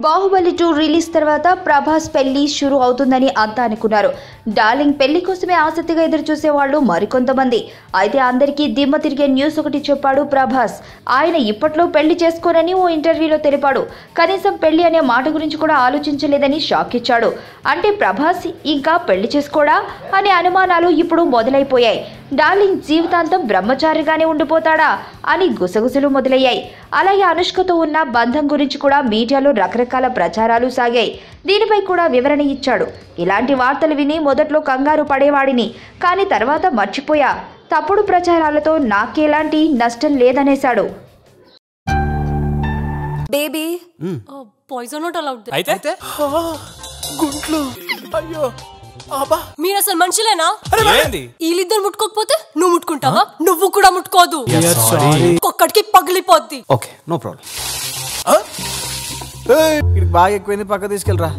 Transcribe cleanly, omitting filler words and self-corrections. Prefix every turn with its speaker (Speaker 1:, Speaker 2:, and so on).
Speaker 1: Baahubali 2 release తర్వాత ప్రభాస్ పెళ్లి షురు అవుతుందని అంతా అనుకున్నారు. డార్లింగ్ పెళ్లి కోసమే ఆసక్తిగా ఎదురు చూసేవాళ్లు మరికొంతమంది. అయితే అందరికీ దిమ్మ తిరిగే న్యూస్ ఒకటి చెప్పాడు ప్రభాస్. ఆయన ఇప్పట్లో పెళ్లి చేసుకోనని ఓ ఇంటర్వ్యూలో తెలిపాడు. కనీసం పెళ్లి అనే మాట గురించి కూడా ఆలోచించలేదని షాక్ ఇచ్చాడు. అంటే ప్రభాస్ ఇంకా పెళ్లి చేసుకోడా అనే అనుమానాలు ఇప్పుడు మొదలైపోయాయి. డార్లింగ్ జీవితాంతం బ్రహ్మచారిగానే ఉండిపోతాడా అని గుసగుసలు మొదలయ్యాయి. అలాగే అనుష్కతో ఉన్న బంధం గురించి కూడా మీడియాలో రకరకాల ప్రచారాలు సాగాయి. దీనిపై కూడా వివరణ ఇచ్చాడు. ఇలాంటి వార్తలు విని మొదట్లో కంగారు పడేవాడిని, కానీ తర్వాత మర్చిపోయా. తప్పుడు ప్రచారాలతో నాకెలాంటి నష్టం లేదనేశాడు.
Speaker 2: Baby poison not allowed.
Speaker 3: అయితే గుంట్లు అయ్యో
Speaker 2: మీరు అసలు మనుషులేనా? వీళ్ళిద్దరు ముట్టుకోకపోతే నువ్వు ముట్టుకుంటావా? నువ్వు కూడా ముట్టుకోదు. ఒక్కడికి పగిలిపోద్ది.
Speaker 3: Okay no problem. బాగా ఎక్కువైంది, పక్క తీసుకెళ్ళరా.